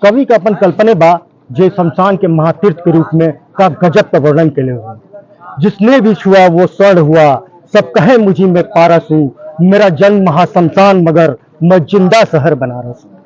कवि का अपन कल्पने बा जे शमशान के महातीर्थ के रूप में का गजब का वर्णन के लिए जिसने भी छुआ वो स्वर्ण हुआ, सब कहे मुझी में पारस हूँ, मेरा जन्म महाशमशान मगर मैं जिंदा शहर बनारस हूँ।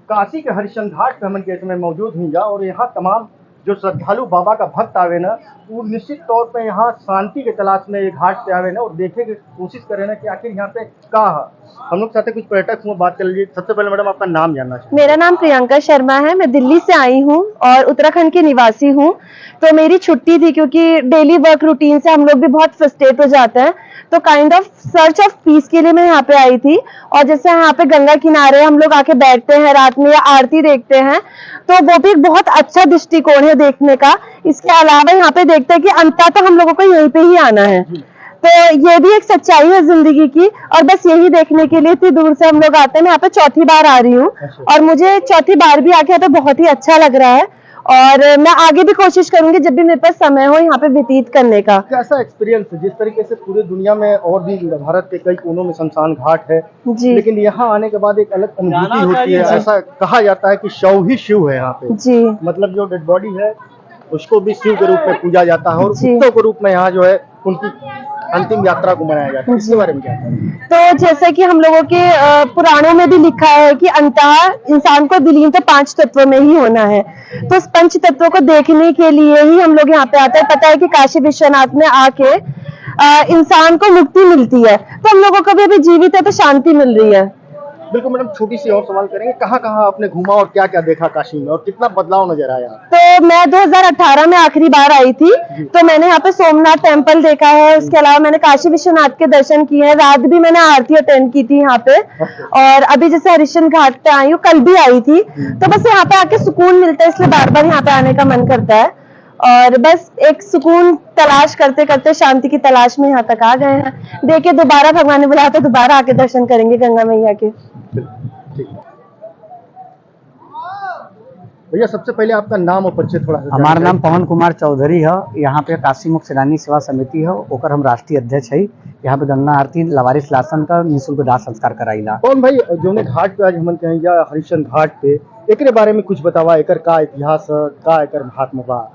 काशी के हरिश्चंद्र घाट पे हमन के समय मौजूद हुई जा और यहाँ तमाम जो श्रद्धालु बाबा का भक्त आवे ना वो निश्चित तौर पे यहाँ शांति के तलाश में ये घाट पे आवे ना और देखे की कोशिश करे ना कि आखिर यहाँ पे का है। हम लोग चाहते कुछ पर्यटक से बात कर लीजिए। सबसे पहले मैडम आपका नाम जानना चाहिए। मेरा नाम प्रियंका शर्मा है। मैं दिल्ली से आई हूँ और उत्तराखंड की निवासी हूँ। तो मेरी छुट्टी थी क्योंकि डेली वर्क रूटीन से हम लोग भी बहुत फ्रस्ट्रेट हो जाते हैं, तो kind of search of peace के लिए मैं यहाँ पे आई थी। और जैसे यहाँ पे गंगा किनारे हम लोग आके बैठते हैं रात में या आरती देखते हैं, तो वो भी एक बहुत अच्छा दृष्टिकोण है देखने का। इसके अलावा यहाँ पे देखते हैं कि अंततः तो हम लोगों को यहीं पे ही आना है, तो ये भी एक सच्चाई है जिंदगी की। और बस यही देखने के लिए इतनी दूर से हम लोग आते हैं। मैं यहाँ पे चौथी बार आ रही हूँ और मुझे चौथी बार भी आके यहाँ पे बहुत ही अच्छा लग रहा है और मैं आगे भी कोशिश करूंगी जब भी मेरे पास समय हो यहाँ पे व्यतीत करने का। कैसा एक्सपीरियंस है? जिस तरीके से पूरे दुनिया में और भी भारत के कई कोनों में शमशान घाट है जी, लेकिन यहाँ आने के बाद एक अलग अनुभूति होती है। ऐसा कहा जाता है कि शव ही शिव है यहाँ पे जी, मतलब जो डेड बॉडी है उसको भी शिव के रूप में पूजा जाता है और भक्तों के रूप में यहाँ जो है उनकी अंतिम यात्रा को मनाया जाता है। इसके बारे में क्या है? तो जैसे कि हम लोगों के पुराणों में भी लिखा है कि अंततः इंसान को विलीन तो 5 तत्वों में ही होना है। तो उस 5 तत्वों को देखने के लिए ही हम लोग यहाँ पे आते हैं। पता है कि काशी विश्वनाथ में आके इंसान को मुक्ति मिलती है, तो हम लोगों को भी अभी जीवित है तो शांति मिल रही है। बिल्कुल मैडम, छोटी सी और सवाल करेंगे, कहाँ कहाँ आपने घूमा और क्या क्या देखा काशी में और कितना बदलाव नजर आया? तो मैं 2018 में आखिरी बार आई थी, तो मैंने यहाँ पे सोमनाथ टेम्पल देखा है। उसके अलावा मैंने काशी विश्वनाथ के दर्शन किए हैं। रात भी मैंने आरती अटेंड की थी यहाँ पे। और अभी जैसे हरिश्चंद्र घाट पे आई हूँ, कल भी आई थी। तो बस यहाँ पे आके सुकून मिलता है, इसलिए बार बार यहाँ पे आने का मन करता है। और बस एक सुकून तलाश करते करते शांति की तलाश में यहाँ तक आ गए हैं। देखिए दोबारा भगवान ने बुलाया तो दोबारा आके दर्शन करेंगे गंगा मैया के। भैया सबसे पहले आपका नाम और परिचय थोड़ा सा। हमारा नाम पवन कुमार चौधरी है। यहाँ पे काशी मुक्त सेनानी सेवा समिति है, ओकर हम राष्ट्रीय अध्यक्ष है। यहाँ पे गंगा आरती लवारिस लासन का निःशुल्क दाह संस्कार कराइला। कौन भाई जो घाट पे आज हम कहीं जा हरिश्चंद्र घाट पे एकरे बारे में कुछ बतावा, एकर का इतिहास है, का एकर महात्मा बा?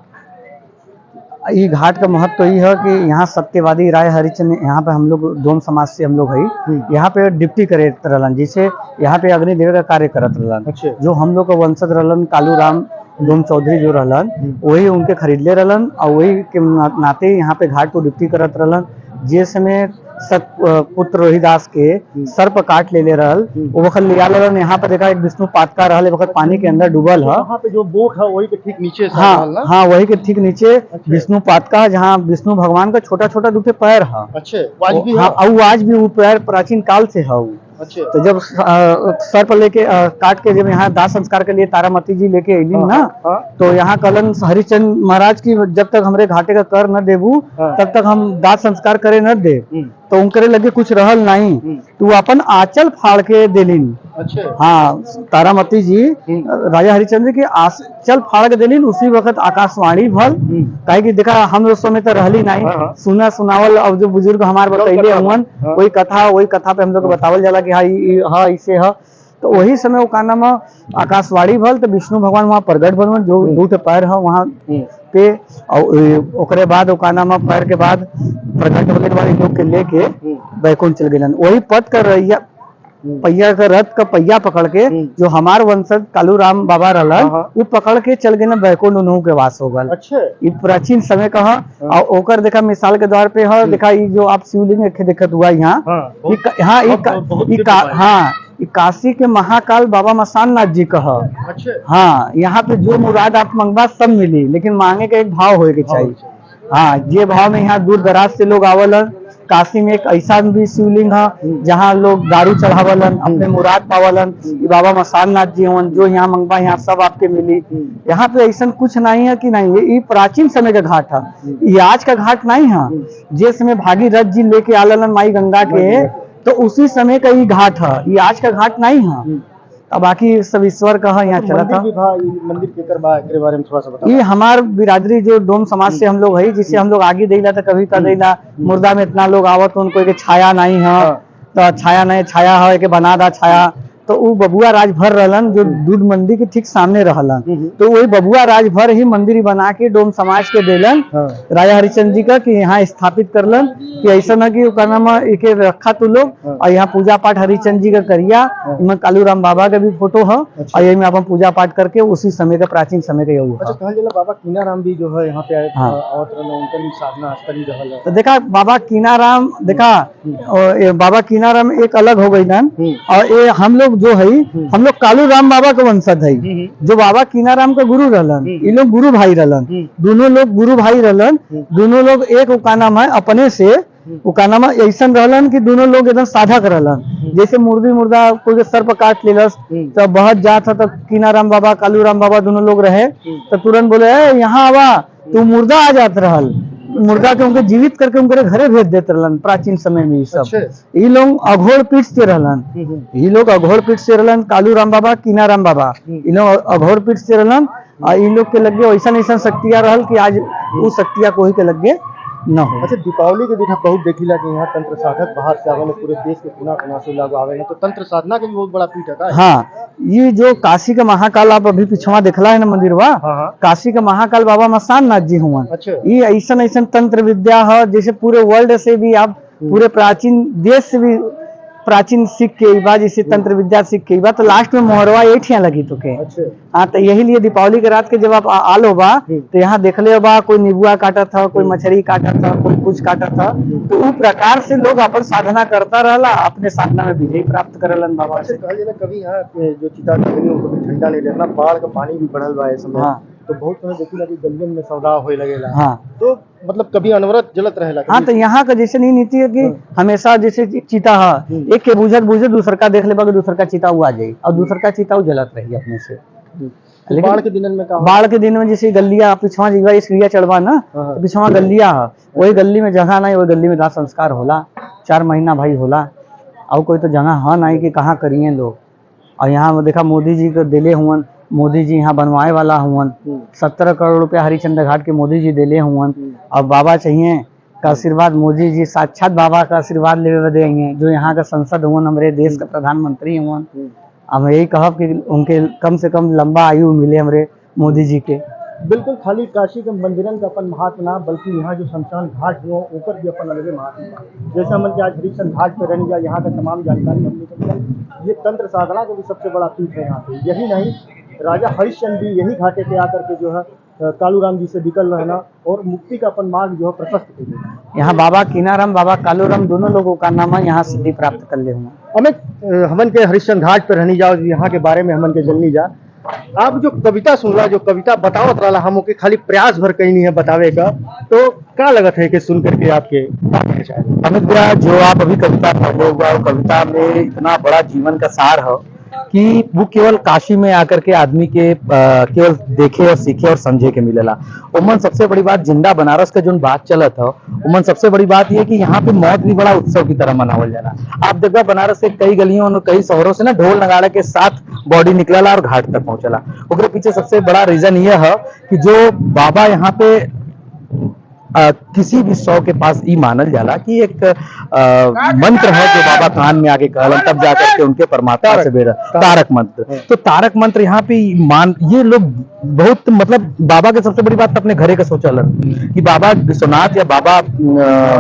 ये घाट का महत्व तो ये है कि यहाँ सत्यवादी राय हरिचंद, यहाँ पे हम लोग डोम समाज से हम लोग है। यहाँ पे डिप्टी करे रहलन, जिसे यहाँ पे अग्निदेव का कार्य करत रहलन। जो हम लोग का वंशज रहलन कालू राम डोम चौधरी जो रहलन, वही उनके खरीदले रहलन और वही के नाते यहाँ पे घाट को डिप्टी करत रहलन। जिस समय पुत्र रोहिदास के सर्प काट ले रहल, वो वक्त लिया रहलन। यहाँ पे देखा एक विष्णु पातका रहल, वक्त पानी के अंदर डूबल है। वहाँ पे जो बोट है वही के ठीक नीचे हाँ वही के ठीक नीचे विष्णु पातका है, जहाँ विष्णु भगवान का छोटा छोटा 2 पैर है। आज भी वो पैर प्राचीन काल से है। तो जब सर्प लेके काट के जब यहाँ दाह संस्कार के लिए तारामती जी लेके अली ना, तो यहाँ कलन हरिचंद महाराज की जब तक हमरे घाटे का कर न देबू तब तक हम दाह संस्कार करे न दे। तो उनके लगे कुछ रहल नहीं, तो अपन आंचल फाड़ के देलिन। हाँ, तारामती जी राजा हरिचंद्र की आंचल फाड़ के देलिन। उसी वक्त आकाशवाणी भल, कहे कि देखा हम लोग समय तो रहली नहीं, सुना सुनावल अब जो बुजुर्ग हमारे बतैले हुन वही कथा पे हम लोग बतावल जाला कि हाँ इसे है। तो वही समय वो का नाम आकाशवाणी भल, तो विष्णु भगवान वहाँ प्रगट भवन जो 2 पैर है वहाँ पे। और ओकरे बाद वो का नाम पैर के बाद प्रगट होने के बाद इन लोग के लेके बैकुंठ चल गए। वही पद कर रही पहिया का रथ का पहिया पकड़ के जो हमार वंशज कालू राम बाबा रहलन, वो पकड़ के चल गए ना बैकुंठ, उन्हों के वास हो गल। ये प्राचीन समय का है। और ओकर देखा मिसाल के द्वार पे है, देखा ये जो आप शिवलिंग दिखत हुआ यहाँ, हाँ काशी के महाकाल बाबा मसान नाथ जी का है। हाँ, यहाँ पे जो मुराद आप मंगवा सब मिली, लेकिन मांगे का एक भाव होए के चाहिए। हाँ, ये भाव में यहाँ दूर दराज से लोग आवलन। काशी में एक ऐसा भी शिवलिंग है जहाँ लोग दारू चढ़ावलन, अपने मुराद पावलन। बाबा मसान नाथ जी हवन, जो यहाँ मंगवा यहाँ सब आपके मिली। यहाँ पे ऐसा कुछ नहीं है कि नहीं, ये प्राचीन समय का घाट है, ये आज का घाट नहीं है। जिस समय भागीरथ जी लेके आलन माई गंगा के, तो उसी समय का ये घाट है, ये आज का घाट नहीं है। अब बाकी सब ईश्वर का है। यहाँ चला था मंदिर के बारे में थोड़ा सा बताओ। ये हमार बिरादरी जो डोम समाज से हम लोग है, जिससे हम लोग आगे देला तो कभी का देला मुर्दा में इतना लोग आवत, उनको एक छाया नहीं है। तो छाया नहीं छाया है के बना दा छाया, तो वो बबुआ राजभर रहलन जो दूध मंडी के ठीक सामने रहलन। तो वही बबुआ राजभर ही मंदिर बना के डोम समाज के देलन राजा हरिश्चंद्र जी का कि यहाँ स्थापित करलन कि ऐसा न कि नाम एक रखा तू लोग और यहाँ पूजा पाठ हरिश्चंद्र जी का करिया। इनमें कालूराम बाबा का भी फोटो है और यही में अपन पूजा पाठ करके उसी समय का प्राचीन समय का योग। अच्छा, कहल जाला बाबा कीनाराम भी जो है यहाँ पे उनकर साधना स्थली रहल। तो देखा बाबा कीनाराम, देखा बाबा कीनाराम एक अलग हो गई ना, और ये हम लोग जो है हम लोग कालूराम बाबा के वंशज है, जो बाबा कीनाराम का गुरु रहलन, ये लोग गुरु भाई रहलन, दोनों लोग गुरु भाई रहलन, दोनों लोग एक का नाम है अपने से उकानामा ऐसा रहलन कि दोनों लोग एकदम साधक रहलन। जैसे मुर्दा कोई के सर पर काट लेलस तो बहुत जात था, तो कीनाराम बाबा कालूराम बाबा दोनों लोग रहे तो तुरंत बोले यहाँ आवा, तू मुर्दा आ जात रहल, मुर्दा के उनके जीवित करके उनके घरे भेज देते रहलन प्राचीन समय में। ये सब ये लोग अघोड़ पीठ से रहलन, ये लोग अघोड़ पीठ से रहलन, कालूराम बाबा कीनाराम बाबा ये लोग अघोड़ पीठ से रहलन। और इन लोग के लगे ऐसा शक्तियां रहल कि आज वो शक्तियां कोई के लगे न हो। अच्छा, दीपावली के दिन हम बहुत देखिला कि यहाँ तंत्र साधक बाहर से आवे, पूरे देश के कोना से लोग आवे हैं, तो तंत्र साधना के भी बहुत बड़ा पीठ है। हाँ, ये जो काशी का महाकाल आप अभी पिछवा देखला है ना मंदिर वा, काशी का महाकाल बाबा मसान नाथ जी हुआ। अच्छा, ये ऐसा तंत्र विद्या है जैसे पूरे वर्ल्ड से भी आप पूरे प्राचीन देश से भी प्राचीन सीख के बाद जैसे तंत्र विद्या सीख के बाद तो लास्ट में मोहरवा एठिया लगी तो के। हाँ, तो यही लिए दीपावली के रात के जब आप आलो बा तो यहाँ देख ले बा कोई नीबुआ काटा था, कोई मछली काटा था, कोई कुछ काटा था, तो उस प्रकार से लोग अपन साधना करता रहला, अपने साधना में विजय प्राप्त करलन बाबा से। कभी यहाँ जो चिता ठंडा नहीं रहना, बाढ़ का पानी भी बढ़ल बा इस समय, तो बहुत समय देखिला कि गंजन में सौदा होए लगेला। हाँ, तो मतलब कभी अनवरत जलत रहेला। हाँ, तो यहाँ का जैसे नहीं नीति है कि हमेशा जैसे चीता है एक के बुझत दूसर का देख लेबा कि दूसर का चीता हुआ जाये और दूसर का चीता जलत रही अपने से। लेकिन बाढ़ के दिन में बाढ़ के दिन में जैसे गलिया पिछवा जीवा सीढ़िया चढ़वा ना, तो पिछवा गलिया है, वही गली में जगह नहीं, वही गली में दाह संस्कार होला 4 महीना भाई होला, और कोई तो जगह है नहीं कि कहाँ करिए लोग। और यहाँ देखा मोदी जी को दिले हुआ, मोदी जी यहाँ बनवाए वाला हुआ, 17 करोड़ रुपया हरिश्चंद्र घाट के मोदी जी दिले हुआ। अब बाबा चाहिए का आशीर्वाद, मोदी जी साक्षात बाबा का आशीर्वाद ले देंगे, जो यहाँ का संसद हुआ, हमारे देश का प्रधानमंत्री हुआ। हम यही कहब कि उनके कम से कम लंबा आयु मिले हमारे मोदी जी के। बिल्कुल, खाली काशी के मंदिरन का अपन महत्व ना, बल्कि यहाँ जो शमशान घाट हो ऊपर भी अपन अलग महत्व। जैसे हम आज हरिश्चंद्र घाट पे रहने जाए, यहाँ का तमाम जानकारी हमने, ये तंत्र साधना का भी सबसे बड़ा पीठ है यहाँ पे। यही नहीं, राजा हरिश्चंद्र भी यही घाटे पे आकर के जो है कालूराम जी से निकल रहना और मुक्ति का अपन मार्ग जो है प्रशस्त कर देना। यहाँ बाबा कीनाराम बाबा कालूराम दोनों लोगों का नाम है, यहाँ सिद्धि प्राप्त कर ले। हमन के हरिश्चंद्र घाट पे रहनी जाओ, यहाँ के बारे में हमन के जलनी जा। आप जो कविता सुनला, जो कविता बतावत रहा हम के खाली प्रयास भर कहीं नहीं है बतावे का, तो क्या लगत है कि सुन करके आपके अमित भैया जो आप अभी कविता पढ़े हुआ, कविता में इतना बड़ा जीवन का सार है कि वो केवल काशी में आकर के आदमी के केवल देखे और सीखे और समझे के मिलेला। उमन सबसे बड़ी बात जिंदा बनारस का जो बात चलत है, उमन सबसे बड़ी बात ये कि यहाँ पे मौत भी बड़ा उत्सव की तरह मनावल जाला। आप देखा बनारस के कई गलियों और कई शहरों से ना ढोल नगाड़े के साथ बॉडी निकलला और घाट तक पहुंचला। उसके पीछे सबसे बड़ा रीजन ये है कि जो बाबा यहाँ पे किसी भी सौ के पास ये मानल जाला कि एक मंत्र है जो बाबा कान में आके कहलन, तब जाकर के उनके परमात्मा से बेरा तारक मंत्र। तो तारक मंत्र यहाँ पे ये लोग बहुत मतलब बाबा के सबसे बड़ी बात अपने घरे का सोचलन कि बाबा विश्वनाथ या बाबा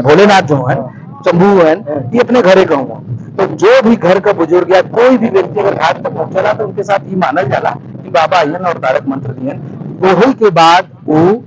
भोलेनाथ जो है शंभू है, ये अपने घरे का हुआ। तो जो भी घर का बुजुर्ग या कोई भी व्यक्ति अगर घाट तक पहुंचला तो उनके साथ ये मानल जाला कि बाबा आयन और तारक मंत्र दियन, वही के बाद वो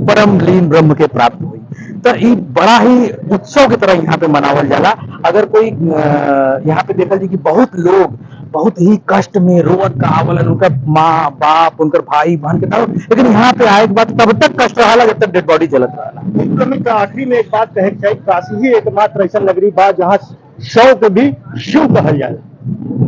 परम लीन ब्रह्म के प्राप्त हुई। तो ये बड़ा ही उत्सव की तरह यहाँ पे मनावल जाला। अगर कोई यहाँ पे देखल जी कि बहुत लोग बहुत ही कष्ट में रोवत का आवलन, उनका माँ बाप उनकर भाई बहन के तरफ, लेकिन यहाँ पे आए के बाद तब तक कष्ट रहा जब तक डेड बॉडी जलत रहा। आखिरी में एक बात कहे चाहिए, काशी ही एकमात्र ऐसा नगरी बा जहाँ शव को भी शिव कहल जाला।